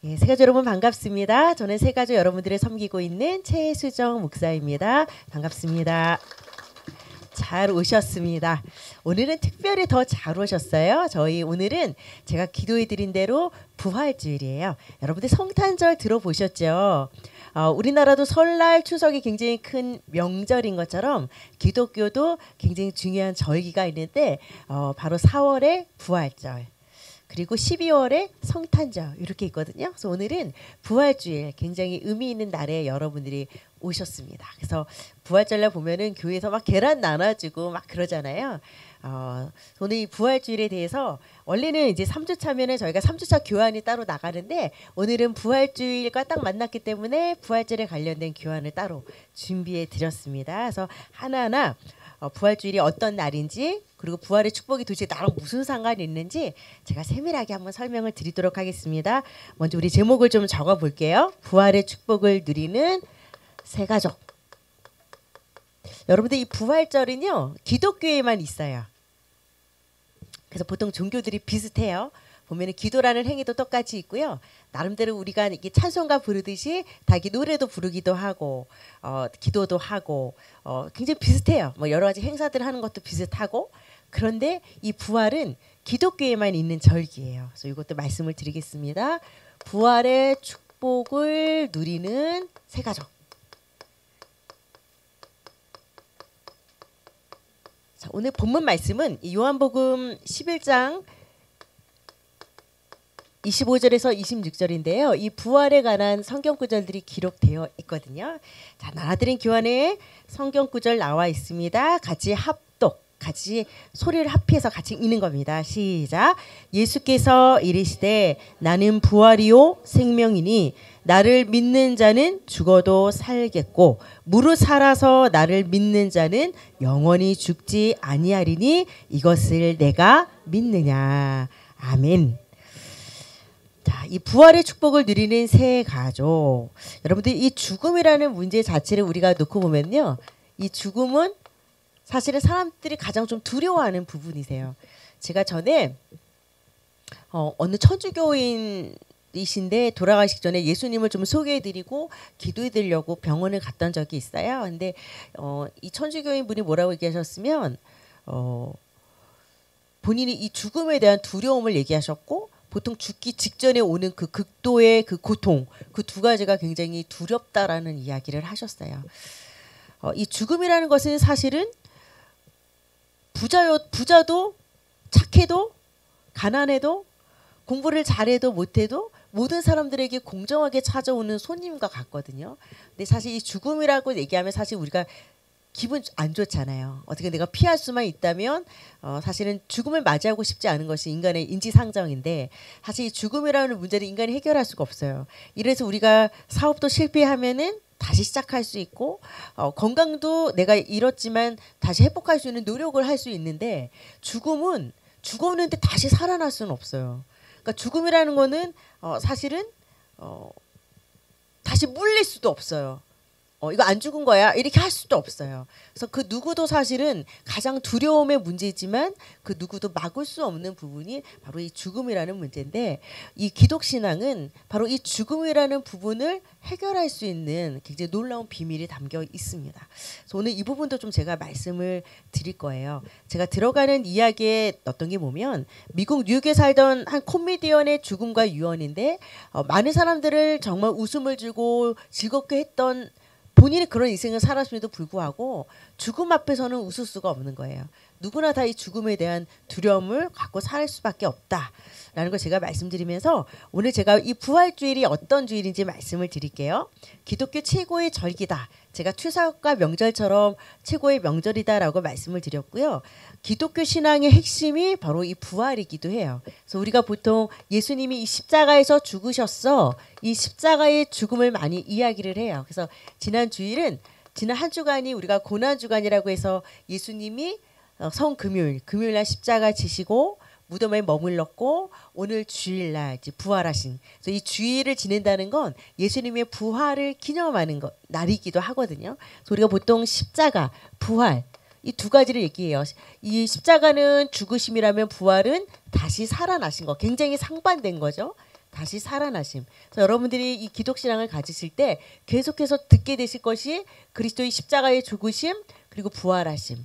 예, 세가족 여러분 반갑습니다. 저는 세가족 여러분들을 섬기고 있는 최수정 목사입니다. 반갑습니다. 잘 오셨습니다. 오늘은 특별히 더 잘 오셨어요. 저희 오늘은 제가 기도해 드린 대로 부활주일이에요. 여러분들 성탄절 들어보셨죠? 우리나라도 설날, 추석이 굉장히 큰 명절인 것처럼 기독교도 굉장히 중요한 절기가 있는데 바로 4월의 부활절. 그리고 12월에 성탄절 이렇게 있거든요. 그래서 오늘은 부활주일 굉장히 의미 있는 날에 여러분들이 오셨습니다. 그래서 부활절날 보면은 교회에서 막 계란 나눠주고 막 그러잖아요. 오늘 이 부활주일에 대해서 원래는 이제 3주차면은 저희가 3주차 교환이 따로 나가는데 오늘은 부활주일과 딱 만났기 때문에 부활절에 관련된 교환을 따로 준비해 드렸습니다. 그래서 하나하나 부활주일이 어떤 날인지 그리고 부활의 축복이 도대체 나랑 무슨 상관이 있는지 제가 세밀하게 한번 설명을 드리도록 하겠습니다. 먼저 우리 제목을 좀 적어 볼게요. 부활의 축복을 누리는 세가족. 여러분들 이 부활절은요 기독교에만 있어요. 그래서 보통 종교들이 비슷해요. 보면은 기도라는 행위도 똑같이 있고요. 나름대로 우리가 이렇게 찬송가 부르듯이 다 이렇게 노래도 부르기도 하고 기도도 하고 굉장히 비슷해요. 뭐 여러 가지 행사들 하는 것도 비슷하고 그런데 이 부활은 기독교에만 있는 절기예요. 그래서 이것도 말씀을 드리겠습니다. 부활의 축복을 누리는 세가족. 자, 오늘 본문 말씀은 요한복음 11장 25절에서 26절인데요. 이 부활에 관한 성경 구절들이 기록되어 있거든요. 자, 나눠드린 교환에 성경 구절 나와 있습니다. 같이 합독, 같이 소리를 합해서 같이 읽는 겁니다. 시작. 예수께서 이르시되 나는 부활이요 생명이니 나를 믿는 자는 죽어도 살겠고 무릇 살아서 나를 믿는 자는 영원히 죽지 아니하리니 이것을 내가 믿느냐. 아멘. 자, 이 부활의 축복을 누리는 새 가족. 여러분들 이 죽음이라는 문제 자체를 우리가 놓고 보면요. 이 죽음은 사실은 사람들이 가장 좀 두려워하는 부분이세요. 제가 전에 어느 천주교인이신데 돌아가시기 전에 예수님을 좀 소개해드리고 기도해드리려고 병원을 갔던 적이 있어요. 근데 이 천주교인 분이 뭐라고 얘기하셨으면 본인이 이 죽음에 대한 두려움을 얘기하셨고 보통 죽기 직전에 오는 그 극도의 그 고통 그 두 가지가 굉장히 두렵다라는 이야기를 하셨어요. 이 죽음이라는 것은 사실은 부자도 착해도 가난해도 공부를 잘해도 못해도 모든 사람들에게 공정하게 찾아오는 손님과 같거든요. 근데 사실 이 죽음이라고 얘기하면 사실 우리가 기분 안 좋잖아요. 어떻게 내가 피할 수만 있다면 사실은 죽음을 맞이하고 싶지 않은 것이 인간의 인지상정인데 사실 이 죽음이라는 문제를 인간이 해결할 수가 없어요. 이래서 우리가 사업도 실패하면은 다시 시작할 수 있고 건강도 내가 잃었지만 다시 회복할 수 있는 노력을 할 수 있는데 죽음은 죽었는데 다시 살아날 수는 없어요. 그러니까 죽음이라는 거는 사실은 다시 물릴 수도 없어요. 이거 안 죽은 거야 이렇게 할 수도 없어요. 그래서 그 누구도 사실은 가장 두려움의 문제지만 그 누구도 막을 수 없는 부분이 바로 이 죽음이라는 문제인데 이 기독신앙은 바로 이 죽음이라는 부분을 해결할 수 있는 굉장히 놀라운 비밀이 담겨 있습니다. 그래서 오늘 이 부분도 좀 제가 말씀을 드릴 거예요. 제가 들어가는 이야기에 어떤 게 보면 미국 뉴욕에 살던 한 코미디언의 죽음과 유언인데 많은 사람들을 정말 웃음을 주고 즐겁게 했던 본인이 그런 인생을 살았음에도 불구하고 죽음 앞에서는 웃을 수가 없는 거예요. 누구나 다 이 죽음에 대한 두려움을 갖고 살 수밖에 없다라는 걸 제가 말씀드리면서 오늘 제가 이 부활주일이 어떤 주일인지 말씀을 드릴게요. 기독교 최고의 절기다. 제가 추석과 명절처럼 최고의 명절이다라고 말씀을 드렸고요. 기독교 신앙의 핵심이 바로 이 부활이기도 해요. 그래서 우리가 보통 예수님이 이 십자가에서 죽으셨어. 이 십자가의 죽음을 많이 이야기를 해요. 그래서 지난 주일은 지난 한 주간이 우리가 고난 주간이라고 해서 예수님이 금요일날 십자가 지시고 무덤에 머물렀고 오늘 주일날 이제 부활하신. 그래서 이 주일을 지낸다는 건 예수님의 부활을 기념하는 날이기도 하거든요. 그래서 우리가 보통 십자가, 부활 이 두 가지를 얘기해요. 이 십자가는 죽으심이라면 부활은 다시 살아나신 거. 굉장히 상반된 거죠. 다시 살아나심. 그래서 여러분들이 이 기독신앙을 가지실 때 계속해서 듣게 되실 것이 그리스도의 십자가의 죽으심 그리고 부활하심.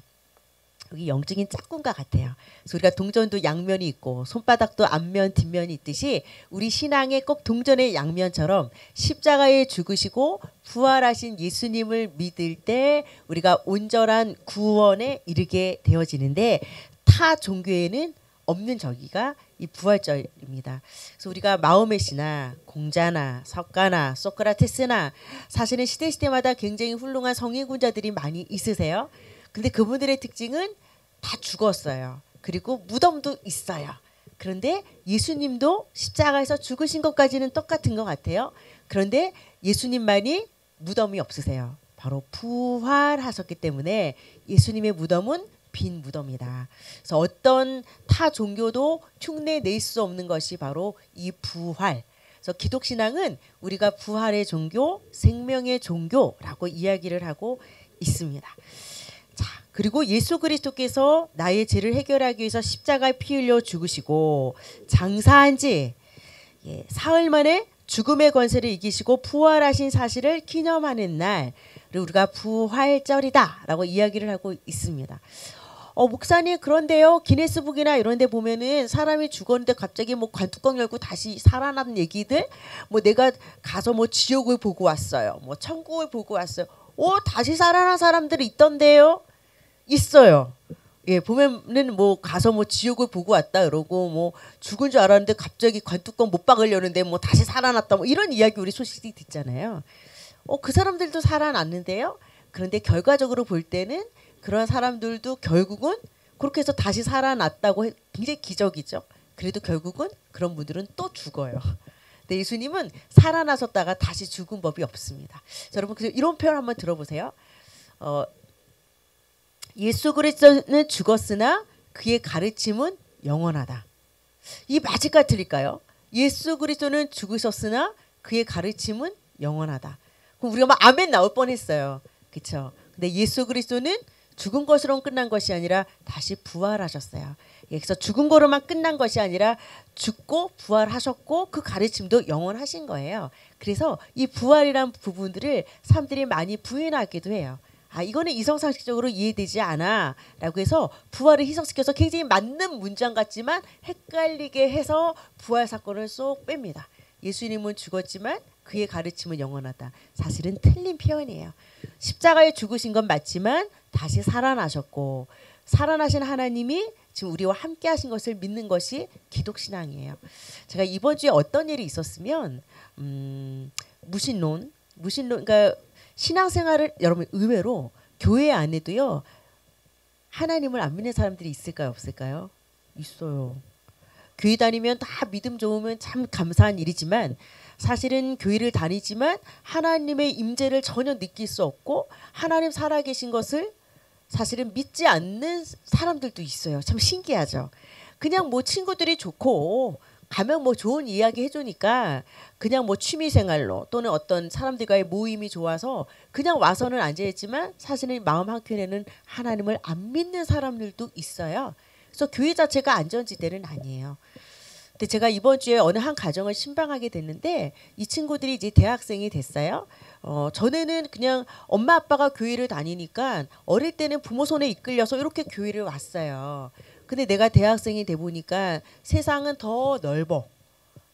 여기 영적인 짝꿍과 같아요. 그래서 우리가 동전도 양면이 있고 손바닥도 앞면 뒷면이 있듯이 우리 신앙의 꼭 동전의 양면처럼 십자가에 죽으시고 부활하신 예수님을 믿을 때 우리가 온전한 구원에 이르게 되어지는데 타 종교에는 없는 저기가 이 부활절입니다. 그래서 우리가 마호메 씨나 공자나 석가나 소크라테스나 사실은 시대마다 굉장히 훌륭한 성인군자들이 많이 있으세요. 근데 그분들의 특징은 다 죽었어요. 그리고 무덤도 있어요. 그런데 예수님도 십자가에서 죽으신 것까지는 똑같은 것 같아요. 그런데 예수님만이 무덤이 없으세요. 바로 부활하셨기 때문에 예수님의 무덤은 빈 무덤이다. 그래서 어떤 타 종교도 흉내 낼 수 없는 것이 바로 이 부활. 그래서 기독신앙은 우리가 부활의 종교, 생명의 종교라고 이야기를 하고 있습니다. 자, 그리고 예수 그리스도께서 나의 죄를 해결하기 위해서 십자가에 피 흘려 죽으시고 장사한 지 사흘 만에 죽음의 권세를 이기시고 부활하신 사실을 기념하는 날을 우리가 부활절이다라고 이야기를 하고 있습니다. 목사님 그런데요 기네스북이나 이런 데 보면은 사람이 죽었는데 갑자기 뭐 관뚜껑 열고 다시 살아난 얘기들 뭐 내가 가서 뭐 지옥을 보고 왔어요 뭐 천국을 보고 왔어요 다시 살아난 사람들이 있던데요. 있어요. 예, 보면은 뭐 가서 뭐 지옥을 보고 왔다 그러고 뭐 죽은 줄 알았는데 갑자기 관뚜껑 못 박으려는데 뭐 다시 살아났다 뭐 이런 이야기 우리 소식이 듣잖아요. 그 사람들도 살아났는데요. 그런데 결과적으로 볼 때는 그런 사람들도 결국은 그렇게 해서 다시 살아났다고 굉장히 기적이죠. 그래도 결국은 그런 분들은 또 죽어요. 근데 예수님은 살아나셨다가 다시 죽은 법이 없습니다. 자, 여러분 이런 표현 한번 들어보세요. 예수 그리스도는 죽었으나 그의 가르침은 영원하다. 이 맞을까 틀릴까요? 예수 그리스도는 죽으셨으나 그의 가르침은 영원하다. 그럼 우리가 막 아멘 나올 뻔했어요. 그렇죠? 근데 예수 그리스도는 죽은 것으로 끝난 것이 아니라 다시 부활하셨어요. 그래서 죽은 거로만 끝난 것이 아니라 죽고 부활하셨고 그 가르침도 영원하신 거예요. 그래서 이 부활이란 부분들을 사람들이 많이 부인하기도 해요. 이거는 이성상식적으로 이해되지 않아 라고 해서 부활을 희석시켜서 굉장히 맞는 문장 같지만 헷갈리게 해서 부활 사건을 쏙 뺍니다. 예수님은 죽었지만 그의 가르침은 영원하다. 사실은 틀린 표현이에요. 십자가에 죽으신 건 맞지만 다시 살아나셨고 살아나신 하나님이 지금 우리와 함께 하신 것을 믿는 것이 기독신앙이에요. 제가 이번 주에 어떤 일이 있었으면 무신론 그러니까 신앙생활을 여러분 의외로 교회 안에도요. 하나님을 안 믿는 사람들이 있을까요? 없을까요? 있어요. 교회 다니면 다 믿음 좋으면 참 감사한 일이지만 사실은 교회를 다니지만 하나님의 임재를 전혀 느낄 수 없고 하나님 살아계신 것을 사실은 믿지 않는 사람들도 있어요. 참 신기하죠. 그냥 뭐 친구들이 좋고 가면 뭐 좋은 이야기 해주니까 그냥 뭐 취미생활로 또는 어떤 사람들과의 모임이 좋아서 그냥 와서는 앉아있지만 사실은 마음 한켠에는 하나님을 안 믿는 사람들도 있어요. 그래서 교회 자체가 안전지대는 아니에요. 근데 제가 이번 주에 어느 한 가정을 신방하게 됐는데 이 친구들이 이제 대학생이 됐어요. 전에는 그냥 엄마 아빠가 교회를 다니니까 어릴 때는 부모 손에 이끌려서 이렇게 교회를 왔어요. 근데 내가 대학생이 돼 보니까 세상은 더 넓어.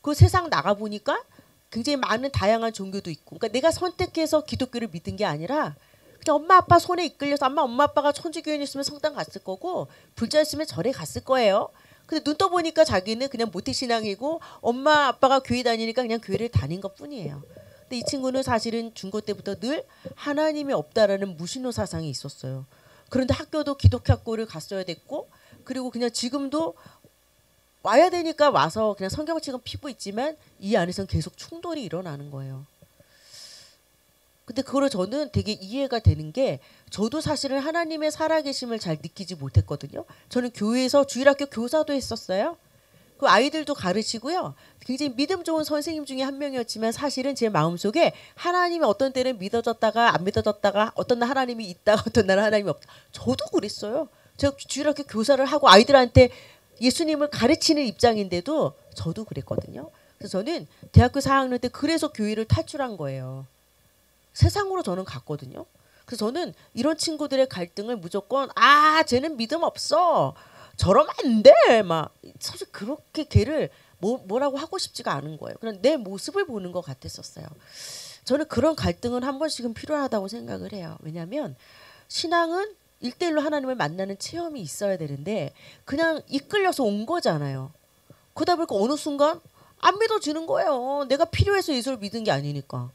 그 세상 나가 보니까 굉장히 많은 다양한 종교도 있고. 그러니까 내가 선택해서 기독교를 믿은 게 아니라 그냥 엄마 아빠 손에 이끌려서 엄마 아빠가 천주교인이었으면 성당 갔을 거고 불자였으면 절에 갔을 거예요. 근데 눈 떠보니까 자기는 그냥 모태신앙이고 엄마 아빠가 교회 다니니까 그냥 교회를 다닌 것뿐이에요. 근데 이 친구는 사실은 중고 때부터 늘 하나님이 없다라는 무신론 사상이 있었어요. 그런데 학교도 기독교 학교를 갔어야 됐고 그리고 그냥 지금도 와야 되니까 와서 그냥 성경책은 피고 있지만 이 안에서는 계속 충돌이 일어나는 거예요. 근데 그거를 저는 되게 이해가 되는 게 저도 사실은 하나님의 살아계심을 잘 느끼지 못했거든요. 저는 교회에서 주일학교 교사도 했었어요. 그 아이들도 가르치고요. 굉장히 믿음 좋은 선생님 중에 한 명이었지만 사실은 제 마음속에 하나님이 어떤 때는 믿어졌다가 안 믿어졌다가 어떤 날 하나님이 있다가 어떤 날 하나님이 없다. 저도 그랬어요. 제가 주일학교 교사를 하고 아이들한테 예수님을 가르치는 입장인데도 저도 그랬거든요. 그래서 저는 대학교 4학년 때 그래서 교회를 탈출한 거예요. 세상으로 저는 갔거든요. 그래서 저는 이런 친구들의 갈등을 무조건 쟤는 믿음 없어. 저러면 안 돼. 막 사실 그렇게 걔를 뭐라고 하고 싶지가 않은 거예요. 그냥 내 모습을 보는 것 같았었어요. 저는 그런 갈등은 한 번씩은 필요하다고 생각을 해요. 왜냐하면 신앙은 1대1로 하나님을 만나는 체험이 있어야 되는데 그냥 이끌려서 온 거잖아요. 그러다 보니까 어느 순간 안 믿어지는 거예요. 내가 필요해서 예수를 믿은 게 아니니까.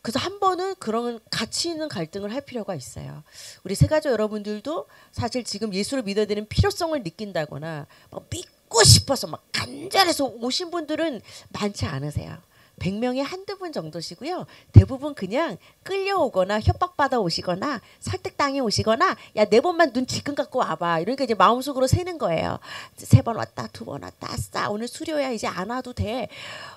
그래서 한 번은 그런 가치 있는 갈등을 할 필요가 있어요. 우리 새가족 여러분들도 사실 지금 예수를 믿어야 되는 필요성을 느낀다거나 막 믿고 싶어서 막 간절해서 오신 분들은 많지 않으세요. 100명에 한두 분 정도시고요. 대부분 그냥 끌려오거나 협박받아 오시거나 설득당해 오시거나 야, 4번만 눈 지금 갖고 와봐. 이러니까 이제 마음속으로 세는 거예요. 3번 왔다 2번 왔다 아싸 오늘 수료야 이제 안 와도 돼.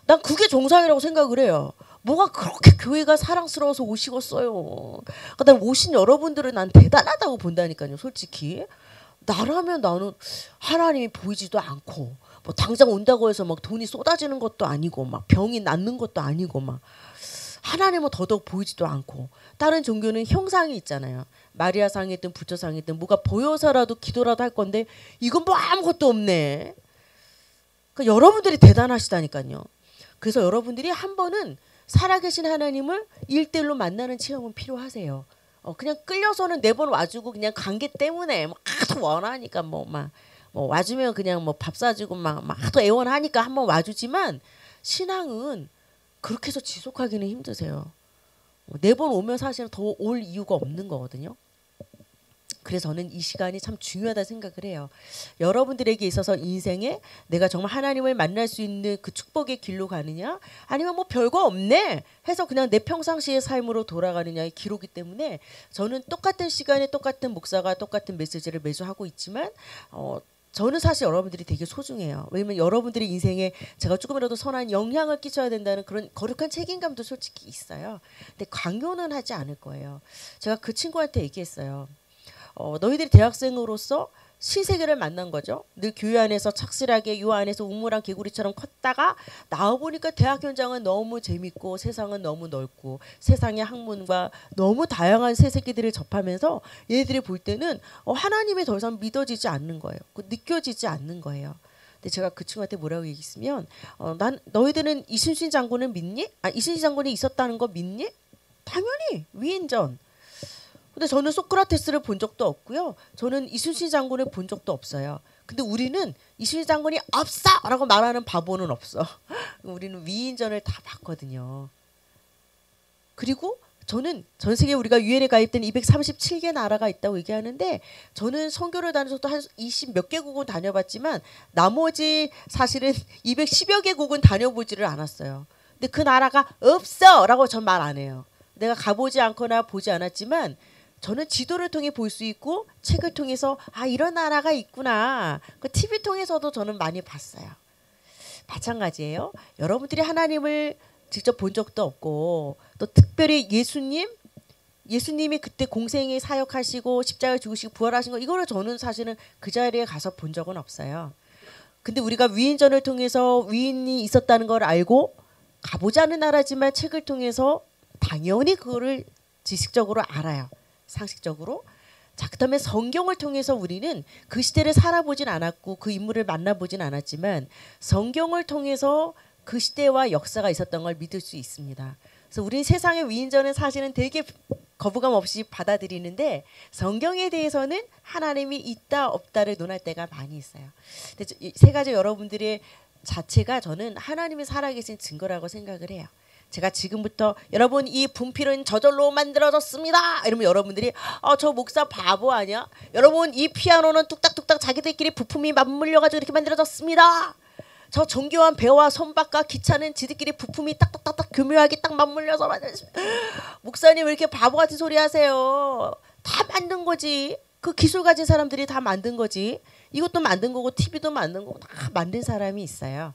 난 그게 정상이라고 생각을 해요. 뭐가 그렇게 교회가 사랑스러워서 오시겠어요. 그다음 오신 여러분들은 난 대단하다고 본다니까요. 솔직히. 나라면 나는 하나님이 보이지도 않고 뭐 당장 온다고 해서 막 돈이 쏟아지는 것도 아니고 막 병이 낫는 것도 아니고 막 하나님은 더더욱 보이지도 않고 다른 종교는 형상이 있잖아요. 마리아상이든 부처상이든 뭐가 보여서라도 기도라도 할 건데 이건 뭐 아무것도 없네. 그러니까 여러분들이 대단하시다니까요. 그래서 여러분들이 한 번은 살아계신 하나님을 1대1로 만나는 체험은 필요하세요. 그냥 끌려서는 4번 와주고 그냥 관계 때문에 막 하도 원하니까 뭐 와주면 그냥 뭐 밥 사주고 막 하도 애원하니까 한번 와주지만 신앙은 그렇게 해서 지속하기는 힘드세요. 4번 오면 사실은 더 올 이유가 없는 거거든요. 그래서 저는 이 시간이 참 중요하다 생각을 해요. 여러분들에게 있어서 인생에 내가 정말 하나님을 만날 수 있는 그 축복의 길로 가느냐 아니면 뭐 별거 없네 해서 그냥 내 평상시의 삶으로 돌아가느냐의 기로기 때문에 저는 똑같은 시간에 똑같은 목사가 똑같은 메시지를 매주 하고 있지만 저는 사실 여러분들이 되게 소중해요. 왜냐면 여러분들의 인생에 제가 조금이라도 선한 영향을 끼쳐야 된다는 그런 거룩한 책임감도 솔직히 있어요. 근데 강요는 하지 않을 거예요. 제가 그 친구한테 얘기했어요. 너희들이 대학생으로서 신세계를 만난 거죠. 늘 교회 안에서 착실하게 요 안에서 우물안 개구리처럼 컸다가 나와보니까 대학 현장은 너무 재밌고 세상은 너무 넓고 세상의 학문과 너무 다양한 새새끼들을 접하면서 얘들이 볼 때는 하나님이 더 이상 믿어지지 않는 거예요. 느껴지지 않는 거예요. 근데 제가 그 친구한테 뭐라고 얘기했으면 난 너희들은 이순신 장군을 믿니? 이순신 장군이 있었다는 거 믿니? 당연히 위인전. 근데 저는 소크라테스를 본 적도 없고요. 저는 이순신 장군을 본 적도 없어요. 근데 우리는 이순신 장군이 없어! 라고 말하는 바보는 없어. 우리는 위인전을 다 봤거든요. 그리고 저는 전 세계 우리가 유엔에 가입된 237개 나라가 있다고 얘기하는데 저는 선교를 다녀서도 한 20 몇 개국은 다녀봤지만 나머지 사실은 210여 개국은 다녀보지를 않았어요. 근데 그 나라가 없어! 라고 전 말 안 해요. 내가 가보지 않거나 보지 않았지만 저는 지도를 통해 볼 수 있고 책을 통해서 이런 나라가 있구나. 그 TV 통해서도 저는 많이 봤어요. 마찬가지예요. 여러분들이 하나님을 직접 본 적도 없고 또 특별히 예수님이 그때 공생에 사역하시고 십자가에 죽으시고 부활하신 거 이거를 저는 사실은 그 자리에 가서 본 적은 없어요. 근데 우리가 위인전을 통해서 위인이 있었다는 걸 알고 가보지 않은 나라지만 책을 통해서 당연히 그거를 지식적으로 알아요. 상식적으로. 자, 그다음에 성경을 통해서 우리는 그 시대를 살아보진 않았고 그 인물을 만나보진 않았지만 성경을 통해서 그 시대와 역사가 있었던 걸 믿을 수 있습니다. 그래서 우리 세상의 위인전은 사실은 되게 거부감 없이 받아들이는데 성경에 대해서는 하나님이 있다 없다를 논할 때가 많이 있어요. 근데 세 가지 여러분들의 자체가 저는 하나님이 살아계신 증거라고 생각을 해요. 제가 지금부터 여러분 이 분필은 저절로 만들어졌습니다. 이러면 여러분들이 저 목사 바보 아니야? 여러분 이 피아노는 뚝딱뚝딱 자기들끼리 부품이 맞물려가지고 이렇게 만들어졌습니다. 저 정교한 배와 손박과 기차는 지들끼리 부품이 딱딱딱딱 교묘하게 딱 맞물려서 만들었습니다. 목사님 왜 이렇게 바보 같은 소리 하세요? 다 만든 거지. 그 기술 가진 사람들이 다 만든 거지. 이것도 만든 거고 TV도 만든 거고 다 만든 사람이 있어요.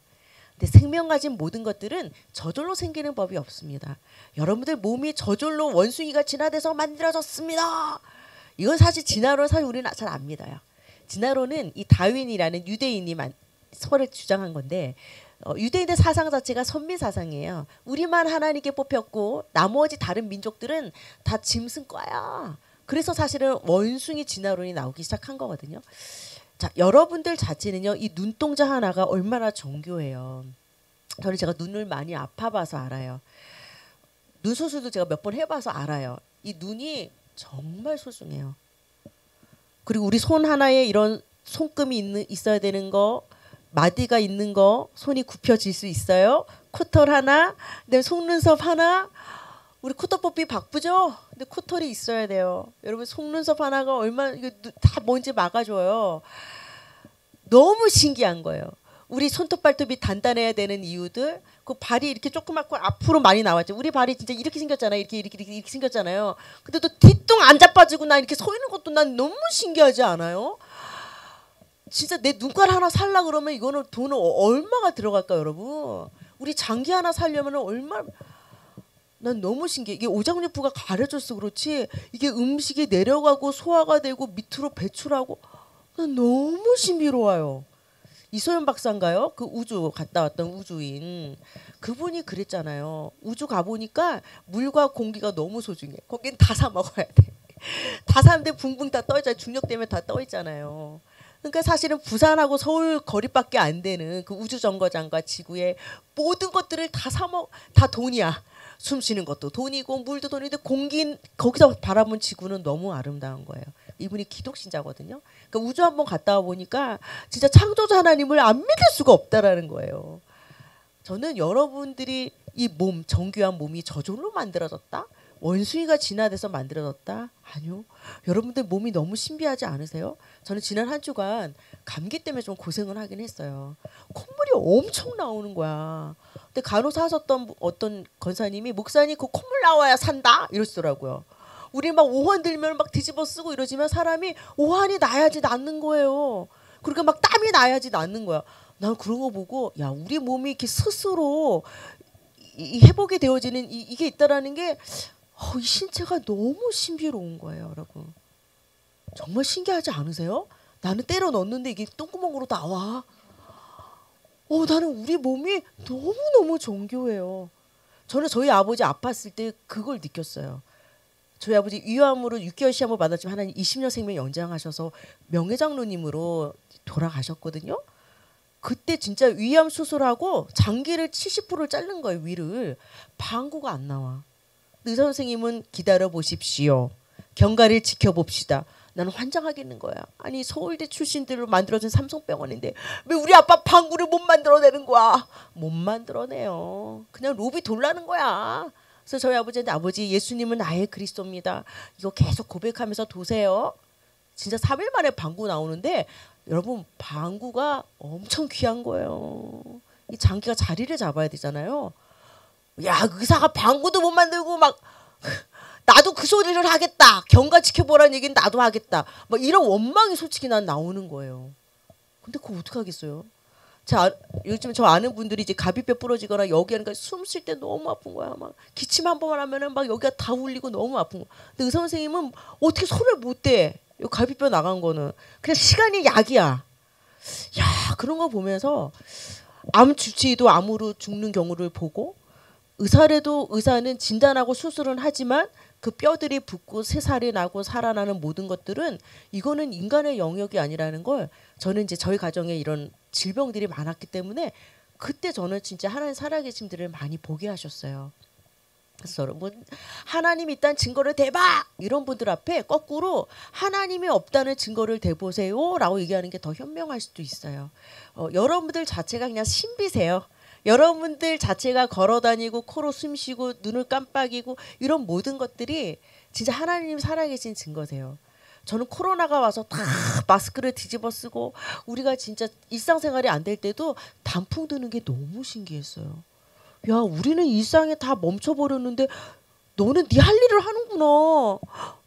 근데 생명 가진 모든 것들은 저절로 생기는 법이 없습니다. 여러분들 몸이 저절로 원숭이가 진화돼서 만들어졌습니다. 이건 사실 진화론 사실 우리는 잘 안 믿어요. 진화론은 이 다윈이라는 유대인이 설을 주장한 건데 유대인의 사상 자체가 선민 사상이에요. 우리만 하나님께 뽑혔고 나머지 다른 민족들은 다 짐승과야. 그래서 사실은 원숭이 진화론이 나오기 시작한 거거든요. 자, 여러분들 자체는요, 이 눈동자 하나가 얼마나 정교해요. 저는 제가 눈을 많이 아파봐서 알아요. 눈 수술도 제가 몇 번 해봐서 알아요. 이 눈이 정말 소중해요. 그리고 우리 손 하나에 이런 손금이 있어야 되는 거, 마디가 있는 거, 손이 굽혀질 수 있어요. 코털 하나, 그다음에 속눈썹 하나. 우리 코털 뽑기 바쁘죠? 근데 코털이 있어야 돼요. 여러분 속눈썹 하나가 얼마나 이거 다 먼지 막아줘요. 너무 신기한 거예요. 우리 손톱 발톱이 단단해야 되는 이유들, 그 발이 이렇게 조그맣고 앞으로 많이 나왔죠. 우리 발이 진짜 이렇게 생겼잖아요. 이렇게 생겼잖아요. 근데 또 뒤뚱 안 자빠지고 나 이렇게 서 있는 것도 난 너무 신기하지 않아요? 진짜 내 눈깔 하나 살라 그러면 이거는 돈은 얼마가 들어갈까, 여러분? 우리 장기 하나 살려면 얼마? 난 너무 신기해. 이게 오장육부가 가려져서 그렇지 이게 음식이 내려가고 소화가 되고 밑으로 배출하고 난 너무 신비로워요. 이소연 박사인가요? 그 우주 갔다 왔던 우주인 그분이 그랬잖아요. 우주 가보니까 물과 공기가 너무 소중해. 거긴 다 사 먹어야 돼. 다 사는데 붕붕 다 떠있잖아요. 중력 때문에 다 떠있잖아요. 그러니까 사실은 부산하고 서울 거리밖에 안 되는 그 우주정거장과 지구의 모든 것들을 다 돈이야. 숨 쉬는 것도 돈이고 물도 돈인데 공기 거기서 바라본 지구는 너무 아름다운 거예요. 이분이 기독신자거든요. 그러니까 우주 한번 갔다 와 보니까 진짜 창조자 하나님을 안 믿을 수가 없다라는 거예요. 저는 여러분들이 이 몸, 정교한 몸이 저절로 만들어졌다? 원숭이가 진화돼서 만들어졌다? 아니요. 여러분들 몸이 너무 신비하지 않으세요? 저는 지난 한 주간 감기 때문에 좀 고생을 하긴 했어요. 콧물이 엄청 나오는 거야. 근데 간호사 하셨던 어떤 권사님이 목사님 그 콧물 나와야 산다? 이러시더라고요. 우리 막 오한 들면 막 뒤집어 쓰고 이러지만 사람이 오한이 나야지 낫는 거예요. 그러니까 막 땀이 나야지 낫는 거야. 난 그런 거 보고 야 우리 몸이 이렇게 스스로 회복이 되어지는 이게 있다라는 게 이 신체가 너무 신비로운 거예요, 여러분. 정말 신기하지 않으세요? 나는 때려 넣었는데 이게 똥구멍으로 나와. 나는 우리 몸이 너무너무 정교해요. 저는 저희 아버지 아팠을 때 그걸 느꼈어요. 저희 아버지 위암으로 6개월 시험을 받았지만 하나님 20년 생명 연장하셔서 명예장로님으로 돌아가셨거든요. 그때 진짜 위암 수술하고 장기를 70%를 자른 거예요. 위를. 방구가 안 나와. 의사 선생님은 기다려 보십시오. 경과를 지켜봅시다. 나는 환장하겠는 거야. 아니 서울대 출신들로 만들어진 삼성병원인데 왜 우리 아빠 방구를 못 만들어내는 거야. 못 만들어내요. 그냥 로비 돌라는 거야. 그래서 저희 아버지한테 아버지 예수님은 나의 그리스도입니다. 이거 계속 고백하면서 도세요. 진짜 3일 만에 방구 나오는데 여러분 방구가 엄청 귀한 거예요. 이 장기가 자리를 잡아야 되잖아요. 야 의사가 방구도 못 만들고 막 나도 그 소리를 하겠다. 경과 지켜보라는 얘기는 나도 하겠다. 막 이런 원망이 솔직히 난 나오는 거예요. 근데 그거 어떻게 하겠어요? 요즘 저 아는 분들이 이제 가비뼈 부러지거나 여기 하니까 숨 쉴 때 너무 아픈 거야. 막 기침 한 번만 하면은 막 여기가 다 울리고 너무 아픈 거. 근데 의사 선생님은 어떻게 손을 못 대? 요 가비뼈 나간 거는 그냥 시간이 약이야. 야 그런 거 보면서 암 주치의도 암으로 죽는 경우를 보고 의사래도 의사는 진단하고 수술은 하지만 그 뼈들이 붓고 새살이 나고 살아나는 모든 것들은 이거는 인간의 영역이 아니라는 걸 저는 이제 저희 가정에 이런 질병들이 많았기 때문에 그때 저는 진짜 하나님 살아계심들을 많이 보게 하셨어요. 그래서 여러분 하나님이 있다는 증거를 대봐 이런 분들 앞에 거꾸로 하나님이 없다는 증거를 대보세요 라고 얘기하는 게 더 현명할 수도 있어요. 여러분들 자체가 그냥 신비세요. 여러분들 자체가 걸어다니고 코로 숨쉬고 눈을 깜빡이고 이런 모든 것들이 진짜 하나님 살아계신 증거세요. 저는 코로나가 와서 다 마스크를 뒤집어 쓰고 우리가 진짜 일상생활이 안 될 때도 단풍 드는 게 너무 신기했어요. 야 우리는 일상에 다 멈춰버렸는데 너는 네 할 일을 하는구나.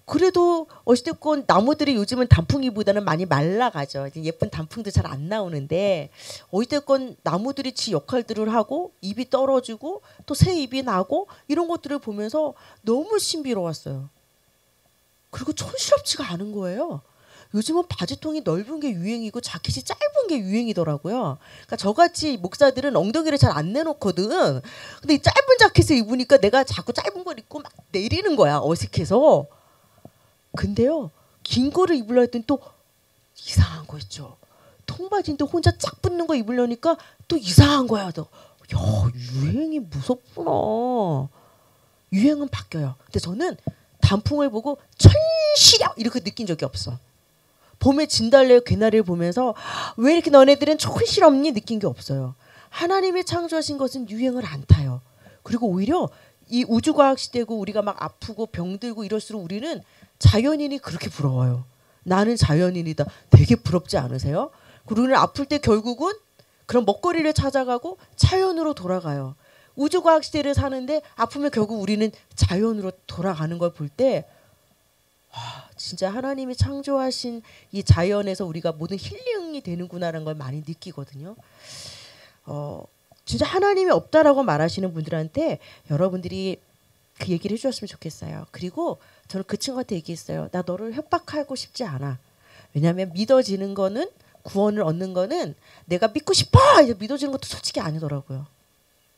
그래도 어찌됐건 나무들이 요즘은 단풍이보다는 많이 말라가죠. 이제 예쁜 단풍도 잘 안 나오는데 어찌됐건 나무들이 지 역할들을 하고 잎이 떨어지고 또 새 잎이 나고 이런 것들을 보면서 너무 신비로웠어요. 그리고 촌스럽지가 않은 거예요. 요즘은 바지통이 넓은 게 유행이고 자켓이 짧은 게 유행이더라고요. 그러니까 저같이 목사들은 엉덩이를 잘 안 내놓거든. 근데 이 짧은 자켓을 입으니까 내가 자꾸 짧은 걸 입고 막 내리는 거야. 어색해서. 근데요, 긴 거를 입으려 했더니 또 이상한 거 있죠. 통바지인데 혼자 쫙 붙는 거 입으려니까 또 이상한 거야. 또. 야, 유행이 무섭구나. 유행은 바뀌어요. 근데 저는 단풍을 보고 천시력 이렇게 느낀 적이 없어. 봄에 진달래 개나리를 보면서 왜 이렇게 너네들은 촌스럽니 느낀 게 없어요. 하나님이 창조하신 것은 유행을 안 타요. 그리고 오히려 이 우주과학 시대고 우리가 막 아프고 병들고 이럴수록 우리는 자연인이 그렇게 부러워요. 나는 자연인이다. 되게 부럽지 않으세요? 그리고 우리는 아플 때 결국은 그런 먹거리를 찾아가고 자연으로 돌아가요. 우주과학 시대를 사는데 아프면 결국 우리는 자연으로 돌아가는 걸 볼 때 진짜 하나님이 창조하신 이 자연에서 우리가 모든 힐링이 되는구나라는 걸 많이 느끼거든요. 진짜 하나님이 없다라고 말하시는 분들한테 여러분들이 그 얘기를 해주셨으면 좋겠어요. 그리고 저는 그 친구한테 얘기했어요. 나 너를 협박하고 싶지 않아. 왜냐하면 믿어지는 거는 구원을 얻는 거는 내가 믿고 싶어 믿어지는 것도 솔직히 아니더라고요.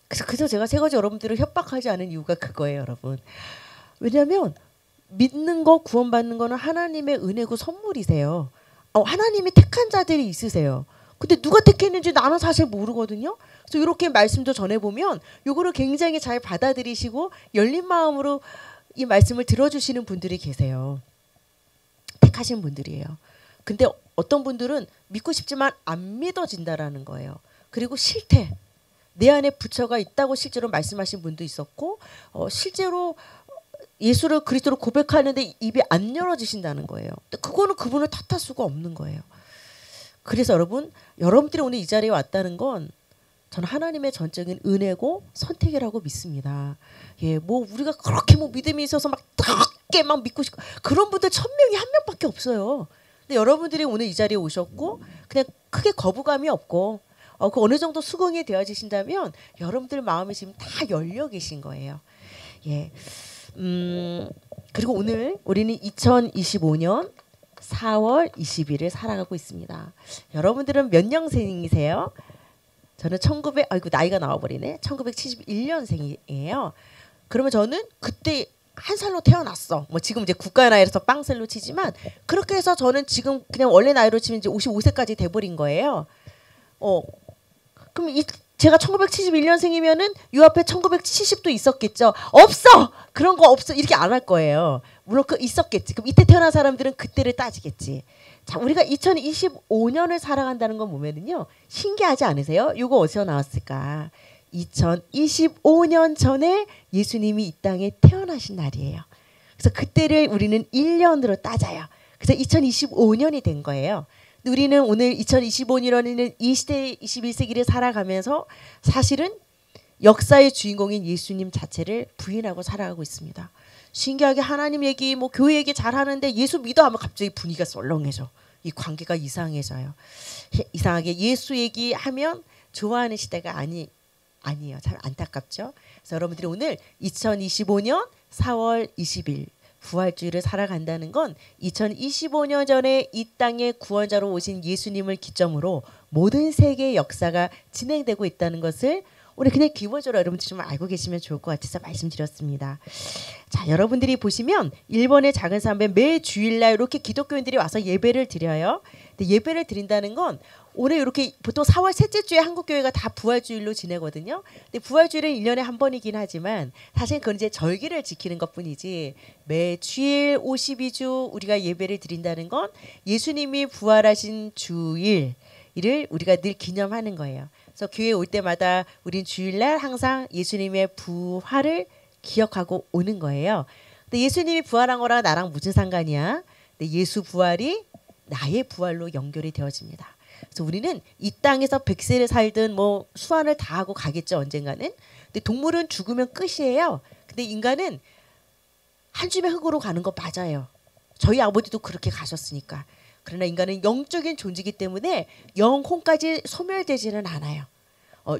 그래서 제가 세 가지 여러분들을 협박하지 않은 이유가 그거예요, 여러분. 왜냐하면 믿는 거 구원받는 거는 하나님의 은혜고 선물이세요. 하나님이 택한 자들이 있으세요. 근데 누가 택했는지 나는 사실 모르거든요. 그래서 이렇게 말씀도 전해보면 요거를 굉장히 잘 받아들이시고 열린 마음으로 이 말씀을 들어주시는 분들이 계세요. 택하신 분들이에요. 근데 어떤 분들은 믿고 싶지만 안 믿어진다라는 거예요. 그리고 싫대. 내 안에 부처가 있다고 실제로 말씀하신 분도 있었고 실제로 예수를 그리스도로 고백하는데 입이 안 열어지신다는 거예요. 그거는 그분을 탓할 수가 없는 거예요. 그래서 여러분들이 오늘 이 자리에 왔다는 건 저는 하나님의 전적인 은혜고 선택이라고 믿습니다. 예, 뭐 우리가 그렇게 뭐 믿음이 있어서 막 크게 막 믿고 싶고 그런 분들 1000명이 1명밖에 없어요. 근데 여러분들이 오늘 이 자리에 오셨고 그냥 크게 거부감이 없고 그 어느 정도 수긍이 되어지신다면 여러분들 마음이 지금 다 열려 계신 거예요. 예. 그리고 오늘 우리는 2025년 4월 20일을 살아가고 있습니다. 여러분들은 몇 년생이세요? 저는 나이가 나와버리네. 1971년생이에요. 그러면 저는 그때 한 살로 태어났어. 뭐 지금 이제 국가 나이로서 빵살로 치지만 그렇게 해서 저는 지금 그냥 원래 나이로 치면 이제 55세까지 돼버린 거예요. 그럼 제가 1971년생이면은 요 앞에 1970도 있었겠죠. 없어. 그런 거 없어. 이렇게 안 할 거예요. 물론 그 있었겠지. 그럼 이때 태어난 사람들은 그때를 따지겠지. 자, 우리가 2025년을 살아간다는 건 보면은요. 신기하지 않으세요? 요거 어디서 나왔을까? 2025년 전에 예수님이 이 땅에 태어나신 날이에요. 그래서 그때를 우리는 1년으로 따져요. 그래서 2025년이 된 거예요. 우리는 오늘 2025년에는 이 시대 21세기를 살아가면서 사실은 역사의 주인공인 예수님 자체를 부인하고 살아가고 있습니다. 신기하게 하나님 얘기, 뭐 교회 얘기 잘하는데 예수 믿어 하면 갑자기 분위기가 썰렁해져. 이 관계가 이상해져요. 이상하게 예수 얘기하면 좋아하는 시대가 아니에요. 참 안타깝죠. 그래서 여러분들이 오늘 2025년 4월 20일 부활주의를 살아간다는 건 2025년 전에 이 땅에 구원자로 오신 예수님을 기점으로 모든 세계의 역사가 진행되고 있다는 것을 오늘 그냥 기본적으로 여러분들이 좀 알고 계시면 좋을 것 같아서 말씀드렸습니다. 자, 여러분들이 보시면 일본의 작은 산배 매 주일날 이렇게 기독교인들이 와서 예배를 드려요. 근데 예배를 드린다는 건 올해 이렇게 보통 4월 셋째 주에 한국 교회가 다 부활주일로 지내거든요. 근데 부활주일은 1년에 한 번이긴 하지만 사실 그건 이제 절기를 지키는 것뿐이지 매 주일 52주 우리가 예배를 드린다는 건 예수님이 부활하신 주일을 우리가 늘 기념하는 거예요. 그래서 교회에 올 때마다 우린 주일날 항상 예수님의 부활을 기억하고 오는 거예요. 근데 예수님이 부활한 거랑 나랑 무슨 상관이야? 근데 예수 부활이 나의 부활로 연결이 되어집니다. 그래서 우리는 이 땅에서 100세를 살든 뭐 수완을 다 하고 가겠죠, 언젠가는. 근데 동물은 죽으면 끝이에요. 근데 인간은 한 줌의 흙으로 가는 거 맞아요. 저희 아버지도 그렇게 가셨으니까. 그러나 인간은 영적인 존재이기 때문에 영혼까지 소멸되지는 않아요.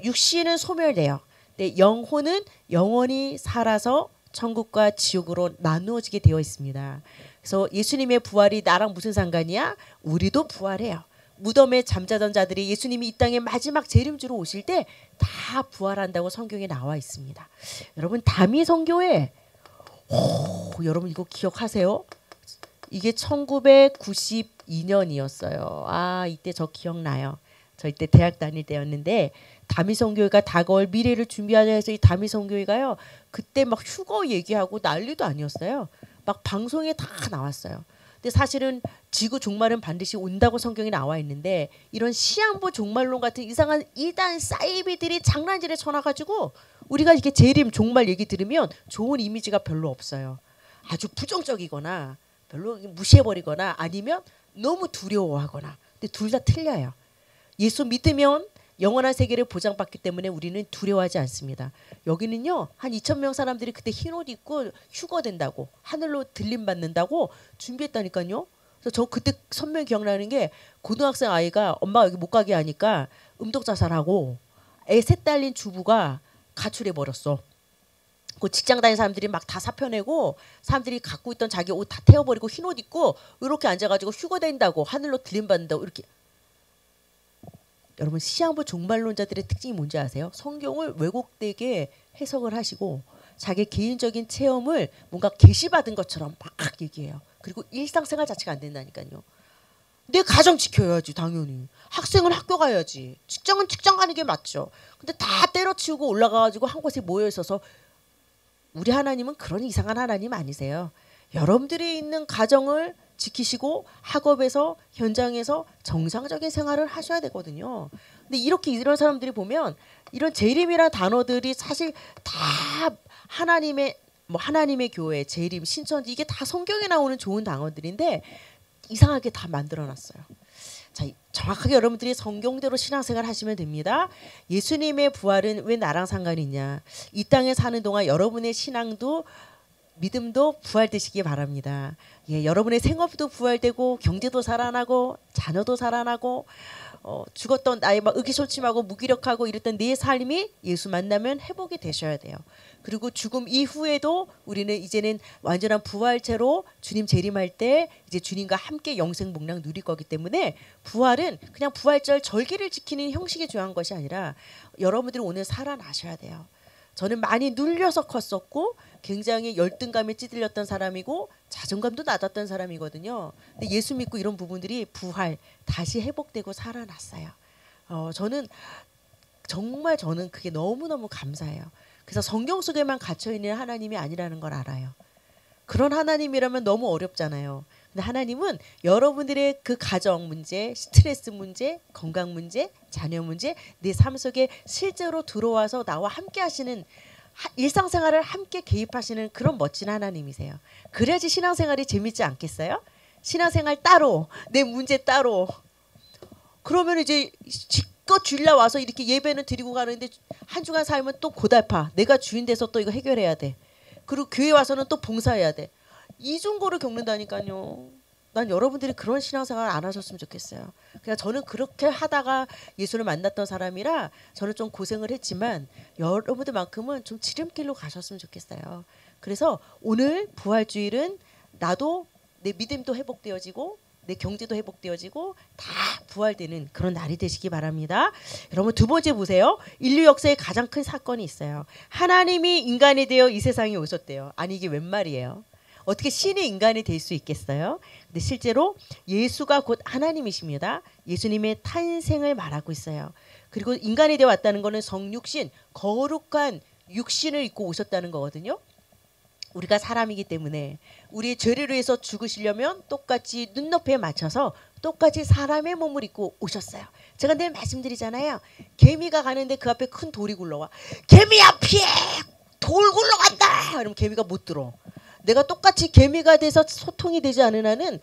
육신은 소멸돼요. 근데 영혼은 영원히 살아서 천국과 지옥으로 나누어지게 되어 있습니다. 그래서 예수님의 부활이 나랑 무슨 상관이야? 우리도 부활해요. 무덤에 잠자던 자들이 예수님이 이 땅에 마지막 재림주로 오실 때 다 부활한다고 성경에 나와 있습니다. 여러분 담이 선교회 여러분 이거 기억하세요? 이게 1992년이었어요. 아 이때 저 기억나요. 저 이때 대학 다닐 때였는데 담이 선교회가 다가올 미래를 준비하자 해서 이 담이 선교회가요. 그때 막 휴거 얘기하고 난리도 아니었어요. 막 방송에 다 나왔어요. 근데 사실은 지구 종말은 반드시 온다고 성경에 나와 있는데 이런 시한부 종말론 같은 이상한 이단 사이비들이 장난질에 쳐놔가지고 우리가 이렇게 재림 종말 얘기 들으면 좋은 이미지가 별로 없어요. 아주 부정적이거나 별로 무시해버리거나 아니면 너무 두려워하거나. 근데 둘 다 틀려요. 예수 믿으면 영원한 세계를 보장받기 때문에 우리는 두려워하지 않습니다. 여기는요 한 2,000명 사람들이 그때 흰 옷 입고 휴거된다고 하늘로 들림 받는다고 준비했다니까요. 그래서 저 그때 선명 기억나는 게 고등학생 아이가 엄마가 여기 못 가게 하니까 음독 자살하고 애 셋 딸린 주부가 가출해 버렸어. 그 직장 다니는 사람들이 막 다 사표내고 사람들이 갖고 있던 자기 옷 다 태워버리고 흰 옷 입고 이렇게 앉아가지고 휴거된다고 하늘로 들림 받는다고 이렇게. 여러분 시한부 종말론자들의 특징이 뭔지 아세요? 성경을 왜곡되게 해석을 하시고 자기 개인적인 체험을 뭔가 계시받은 것처럼 막 얘기해요. 그리고 일상생활 자체가 안 된다니까요. 내 가정 지켜야지 당연히. 학생은 학교 가야지. 직장은 직장 가는 게 맞죠. 근데 다 때려치우고 올라가가지고 한 곳에 모여 있어서 우리 하나님은 그런 이상한 하나님 아니세요. 여러분들이 있는 가정을 지키시고 학업에서 현장에서 정상적인 생활을 하셔야 되거든요. 근데 이렇게 이런 사람들이 보면 이런 재림이라는 단어들이 사실 다 하나님의 하나님의 교회, 재림, 신천지 이게 다 성경에 나오는 좋은 단어들인데 이상하게 다 만들어놨어요. 자, 정확하게 여러분들이 성경대로 신앙생활 하시면 됩니다. 예수님의 부활은 왜 나랑 상관이 있냐? 이 땅에 사는 동안 여러분의 신앙도 믿음도 부활되시기 바랍니다. 예, 여러분의 생업도 부활되고 경제도 살아나고 자녀도 살아나고 죽었던 나의 막 의기소침하고 무기력하고 이랬던 내 삶이 예수 만나면 회복이 되셔야 돼요. 그리고 죽음 이후에도 우리는 이제는 완전한 부활체로 주님 재림할 때 이제 주님과 함께 영생복락 누릴 거기 때문에 부활은 그냥 부활절 절기를 지키는 형식이 중요한 것이 아니라 여러분들이 오늘 살아나셔야 돼요. 저는 많이 눌려서 컸었고 굉장히 열등감에 찌들렸던 사람이고 자존감도 낮았던 사람이거든요. 근데 예수 믿고 이런 부분들이 부활 다시 회복되고 살아났어요. 저는 정말 저는 그게 너무너무 감사해요. 그래서 성경 속에만 갇혀있는 하나님이 아니라는 걸 알아요. 그런 하나님이라면 너무 어렵잖아요. 근데 하나님은 여러분들의 그 가정 문제, 스트레스 문제, 건강 문제, 자녀 문제, 내 삶 속에 실제로 들어와서 나와 함께 하시는 일상생활을 함께 개입하시는 그런 멋진 하나님이세요. 그래야지 신앙생활이 재밌지 않겠어요? 신앙생활 따로, 내 문제 따로. 그러면 이제 지껏 주일날 와서 이렇게 예배는 드리고 가는데 한 주간 살면 또 고달파. 내가 주인 돼서 또 이거 해결해야 돼. 그리고 교회 와서는 또 봉사해야 돼. 이중고를 겪는다니까요. 난 여러분들이 그런 신앙생활 안 하셨으면 좋겠어요. 그냥 저는 그렇게 하다가 예수를 만났던 사람이라 저는 좀 고생을 했지만 여러분들만큼은 좀 지름길로 가셨으면 좋겠어요. 그래서 오늘 부활주일은 나도 내 믿음도 회복되어지고 내 경제도 회복되어지고 다 부활되는 그런 날이 되시기 바랍니다. 여러분 두 번째 보세요. 인류 역사에 가장 큰 사건이 있어요. 하나님이 인간이 되어 이 세상에 오셨대요. 아니 이게 웬 말이에요? 어떻게 신이 인간이 될 수 있겠어요? 근데 실제로 예수가 곧 하나님이십니다. 예수님의 탄생을 말하고 있어요. 그리고 인간이 되어 왔다는 것은 성육신, 거룩한 육신을 입고 오셨다는 거거든요. 우리가 사람이기 때문에 우리의 죄를 위해서 죽으시려면 똑같이 눈높이에 맞춰서 똑같이 사람의 몸을 입고 오셨어요. 제가 늘 말씀드리잖아요. 개미가 가는데 그 앞에 큰 돌이 굴러와. 개미야 피해! 돌 굴러간다! 그러면 개미가 못 들어. 내가 똑같이 개미가 돼서 소통이 되지 않은 한은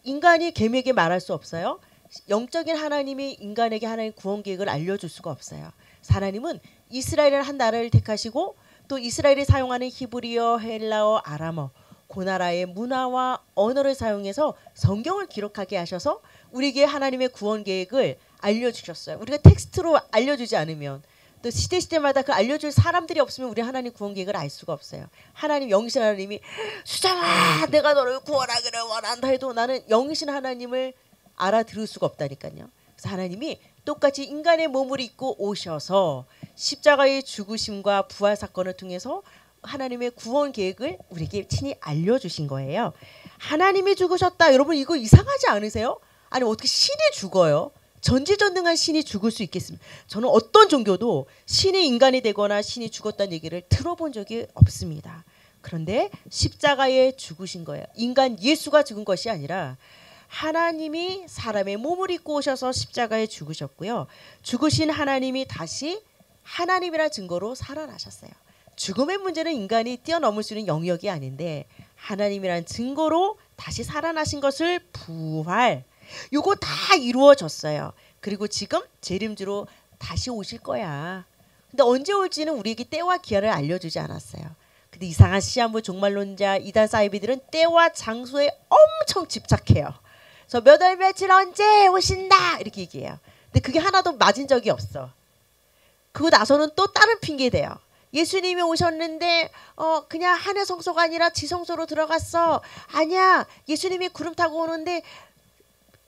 인간이 개미에게 말할 수 없어요. 영적인 하나님이 인간에게 하나님 구원 계획을 알려줄 수가 없어요. 하나님은 이스라엘을 한 나라를 택하시고 또 이스라엘이 사용하는 히브리어, 헬라어, 아람어 그 나라의 문화와 언어를 사용해서 성경을 기록하게 하셔서 우리에게 하나님의 구원 계획을 알려주셨어요. 우리가 텍스트로 알려주지 않으면 또 시대마다 그 알려줄 사람들이 없으면 우리 하나님 구원 계획을 알 수가 없어요. 하나님 영신 하나님이 수장아 내가 너를 구원하기를 원한다 해도 나는 영신 하나님을 알아들을 수가 없다니까요. 그래서 하나님이 똑같이 인간의 몸을 입고 오셔서 십자가의 죽으심과 부활 사건을 통해서 하나님의 구원 계획을 우리에게 친히 알려주신 거예요. 하나님이 죽으셨다. 여러분 이거 이상하지 않으세요? 아니 어떻게 신이 죽어요? 전지전능한 신이 죽을 수 있겠습니까? 저는 어떤 종교도 신이 인간이 되거나 신이 죽었다는 얘기를 들어본 적이 없습니다. 그런데 십자가에 죽으신 거예요. 인간 예수가 죽은 것이 아니라 하나님이 사람의 몸을 입고 오셔서 십자가에 죽으셨고요. 죽으신 하나님이 다시 하나님이라는 증거로 살아나셨어요. 죽음의 문제는 인간이 뛰어넘을 수 있는 영역이 아닌데 하나님이라는 증거로 다시 살아나신 것을 부활. 요거 다 이루어졌어요. 그리고 지금 재림주로 다시 오실 거야. 근데 언제 올지는 우리에게 때와 기한을 알려주지 않았어요. 근데 이상한 시한부 종말론자 이단 사이비들은 때와 장소에 엄청 집착해요. 그래서 몇 월 며칠 언제 오신다 이렇게 얘기해요. 근데 그게 하나도 맞은 적이 없어. 그거 나서는 또 다른 핑계 대요. 예수님이 오셨는데 그냥 하늘 성소가 아니라 지성소로 들어갔어. 아니야. 예수님이 구름 타고 오는데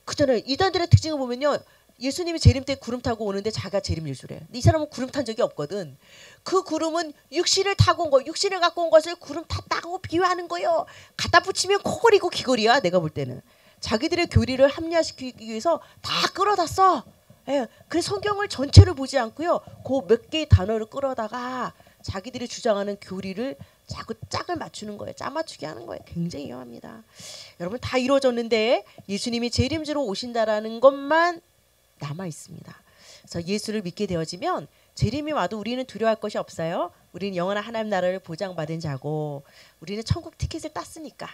그잖아요. 이단들의 특징을 보면요. 예수님이 재림 때 구름 타고 오는데 자기가 재림 예수래. 이 사람은 구름 탄 적이 없거든. 그 구름은 육신을 타고 온 거, 육신을 갖고 온 것을 구름 탔다고 비유하는 거예요. 갖다 붙이면 코골이고 귀걸이야. 내가 볼 때는. 자기들의 교리를 합리화시키기 위해서 다 끌어다 써. 예, 그래서 성경을 전체를 보지 않고요. 그 몇 개의 단어를 끌어다가 자기들이 주장하는 교리를 자꾸 짝을 맞추는 거예요. 짜 맞추게 하는 거예요. 굉장히 위험합니다. 여러분 다 이루어졌는데 예수님이 재림주로 오신다라는 것만 남아 있습니다. 그래서 예수를 믿게 되어지면 재림이 와도 우리는 두려워할 것이 없어요. 우리는 영원한 하나님 나라를 보장받은 자고 우리는 천국 티켓을 땄으니까.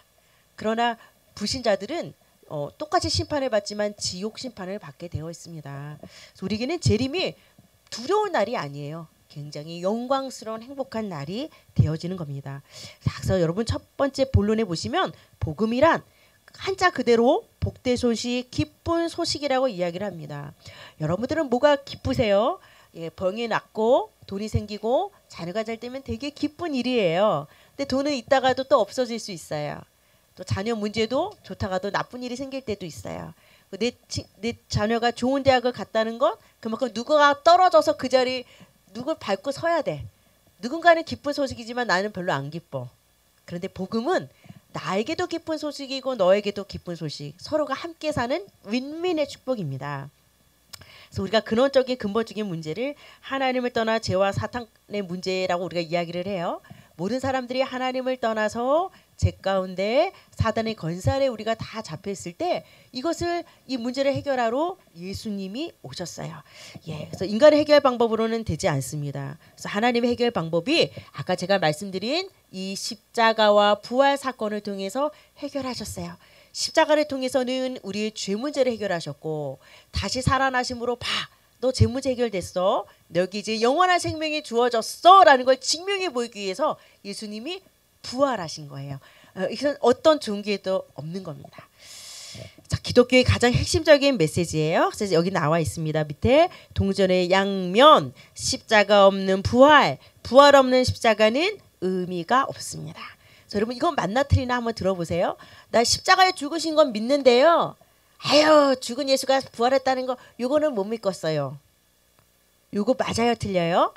그러나 불신자들은 똑같이 심판을 받지만 지옥 심판을 받게 되어 있습니다. 그래서 우리에게는 재림이 두려운 날이 아니에요. 굉장히 영광스러운 행복한 날이 되어지는 겁니다. 그래서 여러분 첫 번째 본론에 보시면 복음이란 한자 그대로 복된 소식, 기쁜 소식이라고 이야기를 합니다. 여러분들은 뭐가 기쁘세요? 예, 병이 낫고 돈이 생기고 자녀가 잘 되면 되게 기쁜 일이에요. 근데 돈은 있다가도 또 없어질 수 있어요. 또 자녀 문제도 좋다가도 나쁜 일이 생길 때도 있어요. 내 자녀가 좋은 대학을 갔다는 건 그만큼 누구가 떨어져서 그 자리 누굴 밟고 서야 돼. 누군가는 기쁜 소식이지만 나는 별로 안 기뻐. 그런데 복음은 나에게도 기쁜 소식이고 너에게도 기쁜 소식. 서로가 함께 사는 윈윈의 축복입니다. 그래서 우리가 근원적인 근본적인 문제를 하나님을 떠나 죄와 사탄의 문제라고 우리가 이야기를 해요. 모든 사람들이 하나님을 떠나서 죄 가운데 사단의 건살에 우리가 다 잡혀있을 때 이것을 이 문제를 해결하러 예수님이 오셨어요. 예, 그래서 인간의 해결 방법으로는 되지 않습니다. 그래서 하나님의 해결 방법이 아까 제가 말씀드린 이 십자가와 부활 사건을 통해서 해결하셨어요. 십자가를 통해서는 우리의 죄 문제를 해결하셨고 다시 살아나심으로 너 죄 문제 해결됐어. 너에게 이제 영원한 생명이 주어졌어 라는 걸 증명해 보이기 위해서 예수님이 부활하신 거예요. 이건 어떤 종교에도 없는 겁니다. 자, 기독교의 가장 핵심적인 메시지예요. 그래서 여기 나와 있습니다. 밑에 동전의 양면, 십자가 없는 부활, 부활 없는 십자가는 의미가 없습니다. 그래서 여러분 이건 맞나 틀리나 한번 들어보세요. 나 십자가에 죽으신 건 믿는데요. 아유 죽은 예수가 부활했다는 거 요거는 못 믿겠어요. 요거 맞아요 틀려요?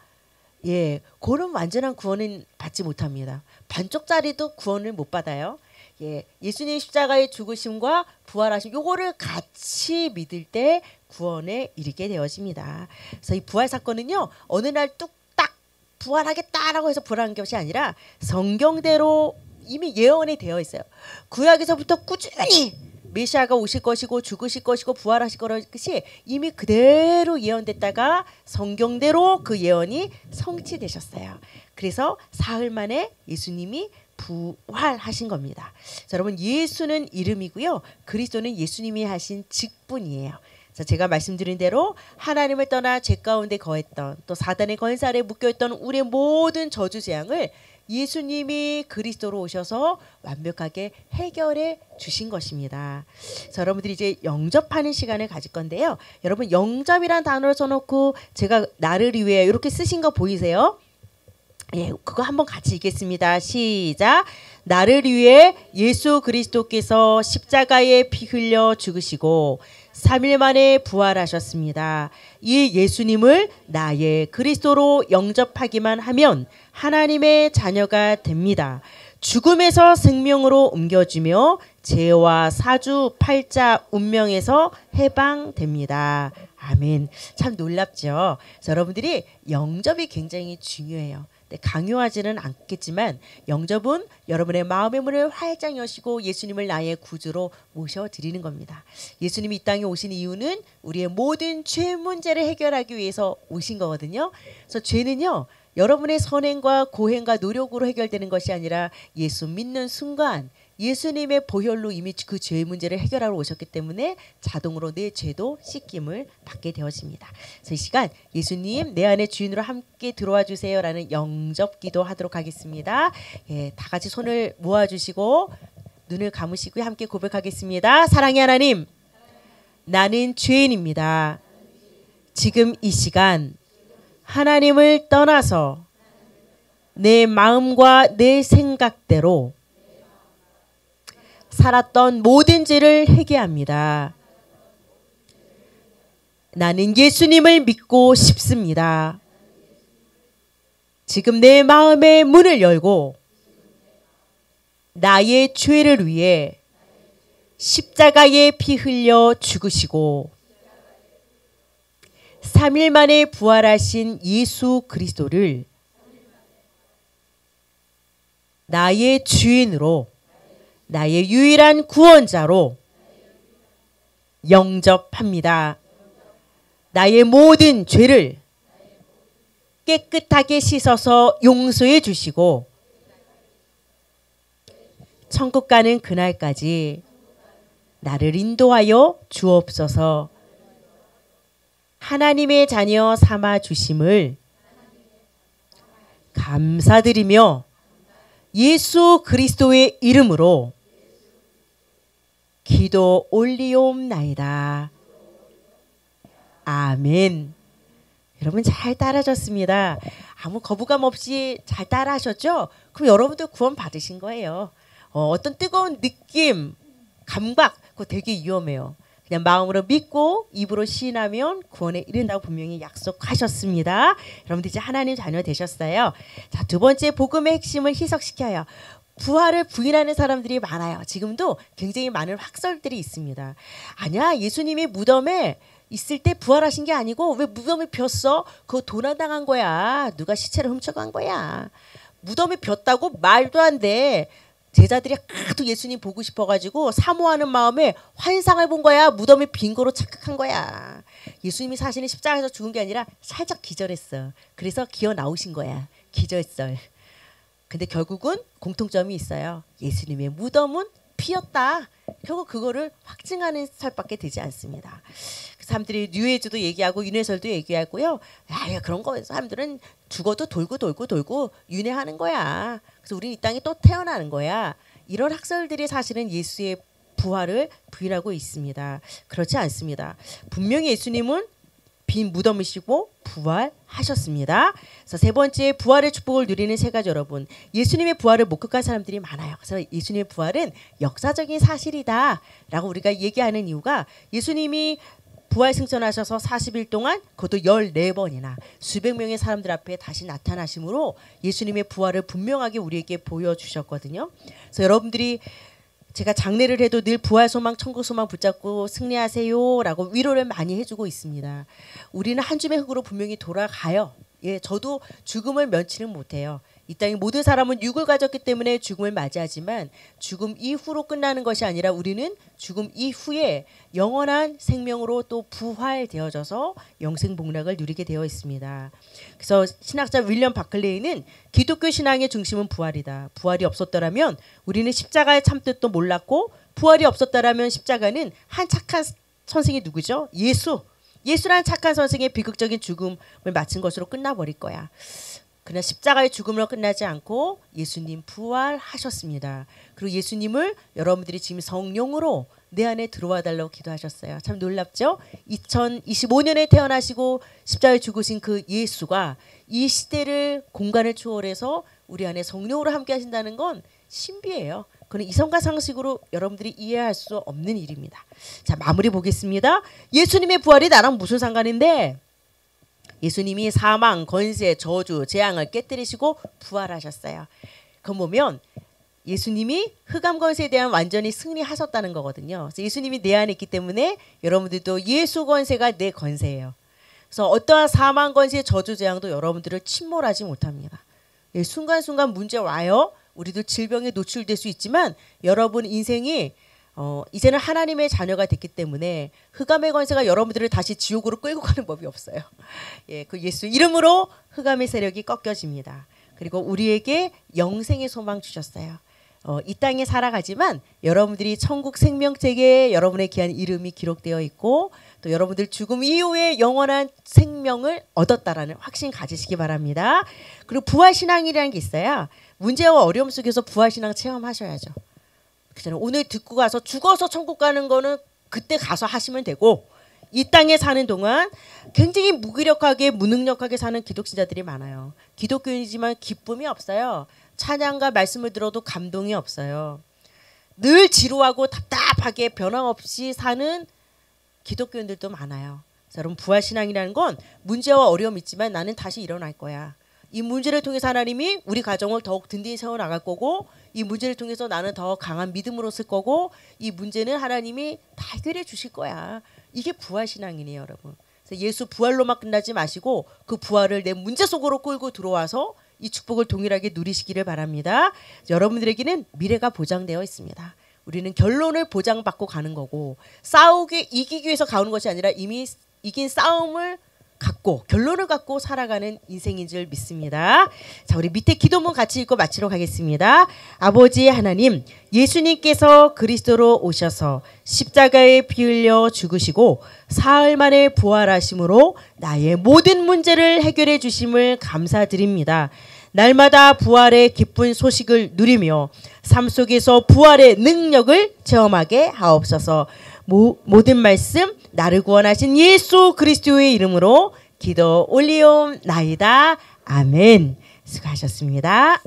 예, 그런 완전한 구원은 받지 못합니다. 반쪽짜리도 구원을 못 받아요. 예, 예수님 십자가의 죽으심과 부활하심 요거를 같이 믿을 때 구원에 이르게 되어집니다. 그래서 이 부활 사건은요 어느 날 뚝딱 부활하겠다라고 해서 부활한 것이 아니라 성경대로 이미 예언이 되어 있어요. 구약에서부터 꾸준히 메시아가 오실 것이고 죽으실 것이고 부활하실 것이 이미 그대로 예언됐다가 성경대로 그 예언이 성취되셨어요. 그래서 사흘 만에 예수님이 부활하신 겁니다. 자, 여러분 예수는 이름이고요. 그리스도는 예수님이 하신 직분이에요. 자, 제가 말씀드린 대로 하나님을 떠나 죄 가운데 거했던 또 사단의 권살에 묶여있던 우리의 모든 저주 재앙을 예수님이 그리스도로 오셔서 완벽하게 해결해 주신 것입니다. 자, 여러분들이 이제 영접하는 시간을 가질 건데요. 여러분 영접이란 단어를 써놓고 제가 나를 위해 이렇게 쓰신 거 보이세요? 예, 그거 한번 같이 읽겠습니다. 시작. 나를 위해 예수 그리스도께서 십자가에 피 흘려 죽으시고 3일 만에 부활하셨습니다. 이 예수님을 나의 그리스도로 영접하기만 하면 하나님의 자녀가 됩니다. 죽음에서 생명으로 옮겨주며 죄와 사주팔자 운명에서 해방됩니다. 아멘. 참 놀랍죠. 여러분들이 영접이 굉장히 중요해요. 강요하지는 않겠지만 영접은 여러분의 마음의 문을 활짝 여시고 예수님을 나의 구주로 모셔드리는 겁니다. 예수님이 이 땅에 오신 이유는 우리의 모든 죄 문제를 해결하기 위해서 오신 거거든요. 그래서 죄는요, 여러분의 선행과 고행과 노력으로 해결되는 것이 아니라 예수 믿는 순간 예수님의 보혈로 이미 그 죄의 문제를 해결하러 오셨기 때문에 자동으로 내 죄도 씻김을 받게 되어집니다. 그래서 이 시간 예수님 내 안에 주인으로 함께 들어와 주세요라는 영접 기도 하도록 하겠습니다. 예, 다 같이 손을 모아주시고 눈을 감으시고 함께 고백하겠습니다. 사랑의 하나님, 나는 죄인입니다. 지금 이 시간 하나님을 떠나서 내 마음과 내 생각대로 살았던 모든 죄를 회개합니다. 나는 예수님을 믿고 싶습니다. 지금 내 마음의 문을 열고 나의 죄를 위해 십자가에 피 흘려 죽으시고 3일 만에 부활하신 예수 그리스도를 나의 주인으로 나의 유일한 구원자로 영접합니다. 나의 모든 죄를 깨끗하게 씻어서 용서해 주시고 천국 가는 그날까지 나를 인도하여 주옵소서. 하나님의 자녀 삼아 주심을 감사드리며 예수 그리스도의 이름으로 기도 올리옵나이다. 아멘. 여러분 잘 따라하셨습니다. 아무 거부감 없이 잘 따라하셨죠? 그럼 여러분도 구원 받으신 거예요. 어떤 뜨거운 느낌, 감각, 그거 되게 위험해요. 그냥 마음으로 믿고 입으로 시인하면 구원에 이른다고 분명히 약속하셨습니다. 여러분들 이제 하나님 자녀 되셨어요. 자, 두 번째 복음의 핵심을 희석시켜요. 부활을 부인하는 사람들이 많아요. 지금도 굉장히 많은 학설들이 있습니다. 아니야, 예수님이 무덤에 있을 때 부활하신 게 아니고 왜 무덤에 폈어? 그거 도난당한 거야. 누가 시체를 훔쳐간 거야. 무덤에 폈다고? 말도 안 돼. 제자들이 하도 예수님 보고 싶어가지고 사모하는 마음에 환상을 본 거야. 무덤이 빈 거로 착각한 거야. 예수님이 사실은 십자가에서 죽은 게 아니라 살짝 기절했어. 그래서 기어 나오신 거야. 기절설. 근데 결국은 공통점이 있어요. 예수님의 무덤은 비었다. 결국 그거를 확증하는 설밖에 되지 않습니다. 그 사람들이 뉴에이즈도 얘기하고 윤회설도 얘기하고요. 야, 그런 거 사람들은 죽어도 돌고 윤회하는 거야. 그래서 우리는 이 땅에 또 태어나는 거야. 이런 학설들이 사실은 예수의 부활을 부인하고 있습니다. 그렇지 않습니다. 분명히 예수님은 빈 무덤이시고 부활하셨습니다. 그래서 세 번째 부활의 축복을 누리는 세 가지 여러분. 예수님의 부활을 목격한 사람들이 많아요. 그래서 예수님의 부활은 역사적인 사실이다 라고 우리가 얘기하는 이유가 예수님이 부활 승천하셔서 40일 동안 그것도 14번이나 수백 명의 사람들 앞에 다시 나타나심으로 예수님의 부활을 분명하게 우리에게 보여주셨거든요. 그래서 여러분들이 제가 장례를 해도 늘 부활 소망, 천국 소망 붙잡고 승리하세요 라고 위로를 많이 해주고 있습니다. 우리는 한 줌의 흙으로 분명히 돌아가요. 예, 저도 죽음을 면치는 못해요. 이 땅의 모든 사람은 육을 가졌기 때문에 죽음을 맞이하지만 죽음 이후로 끝나는 것이 아니라 우리는 죽음 이후에 영원한 생명으로 또 부활되어져서 영생복락을 누리게 되어 있습니다. 그래서 신학자 윌리엄 바클레이는 기독교 신앙의 중심은 부활이다. 부활이 없었더라면 우리는 십자가의 참뜻도 몰랐고 부활이 없었더라면 십자가는 한 착한 선생이 누구죠? 예수라는 착한 선생의 비극적인 죽음을 마친 것으로 끝나버릴 거야. 그러나 십자가의 죽음으로 끝나지 않고 예수님 부활하셨습니다. 그리고 예수님을 여러분들이 지금 성령으로 내 안에 들어와 달라고 기도하셨어요. 참 놀랍죠? 2025년에 태어나시고 십자가에 죽으신 그 예수가 이 시대를 공간을 초월해서 우리 안에 성령으로 함께 하신다는 건 신비예요. 그건 이성과 상식으로 여러분들이 이해할 수 없는 일입니다. 자, 마무리 보겠습니다. 예수님의 부활이 나랑 무슨 상관인데? 예수님이 사망, 권세, 저주, 재앙을 깨뜨리시고 부활하셨어요. 그럼 보면 예수님이 흑암 권세에 대한 완전히 승리하셨다는 거거든요. 그래서 예수님이 내 안에 있기 때문에 여러분들도 예수 권세가 내 권세예요. 그래서 어떠한 사망, 권세, 저주, 재앙도 여러분들을 침몰하지 못합니다. 예, 순간순간 문제 와요. 우리도 질병에 노출될 수 있지만 여러분 인생이 이제는 하나님의 자녀가 됐기 때문에 흑암의 권세가 여러분들을 다시 지옥으로 끌고 가는 법이 없어요. 예, 그 예수 이름으로 흑암의 세력이 꺾여집니다. 그리고 우리에게 영생의 소망 주셨어요. 이 땅에 살아가지만 여러분들이 천국 생명책에 여러분의 귀한 이름이 기록되어 있고 또 여러분들 죽음 이후에 영원한 생명을 얻었다라는 확신 가지시기 바랍니다. 그리고 부활신앙이라는 게 있어요. 문제와 어려움 속에서 부활신앙 체험하셔야죠. 그렇잖아요. 오늘 듣고 가서 죽어서 천국 가는 거는 그때 가서 하시면 되고 이 땅에 사는 동안 굉장히 무기력하게 무능력하게 사는 기독신자들이 많아요. 기독교인이지만 기쁨이 없어요. 찬양과 말씀을 들어도 감동이 없어요. 늘 지루하고 답답하게 변함없이 사는 기독교인들도 많아요. 그래서 여러분 부활신앙이라는 건 문제와 어려움이 있지만 나는 다시 일어날 거야. 이 문제를 통해서 하나님이 우리 가정을 더욱 든든히 세워나갈 거고 이 문제를 통해서 나는 더 강한 믿음으로 쓸 거고 이 문제는 하나님이 다 해결해 주실 거야. 이게 부활신앙이네요, 여러분. 그래서 예수 부활로만 끝나지 마시고 그 부활을 내 문제 속으로 끌고 들어와서 이 축복을 동일하게 누리시기를 바랍니다. 여러분들에게는 미래가 보장되어 있습니다. 우리는 결론을 보장받고 가는 거고 이기기 위해서 가는 것이 아니라 이미 이긴 싸움을 갖고 결론을 갖고 살아가는 인생인 줄 믿습니다. 자, 우리 밑에 기도문 같이 읽고 마치러 가겠습니다. 아버지 하나님, 예수님께서 그리스도로 오셔서 십자가에 피 흘려 죽으시고 사흘 만에 부활하심으로 나의 모든 문제를 해결해 주심을 감사드립니다. 날마다 부활의 기쁜 소식을 누리며 삶 속에서 부활의 능력을 체험하게 하옵소서. 모든 말씀 나를 구원하신 예수 그리스도의 이름으로 기도 올리옵나이다. 아멘. 수고하셨습니다.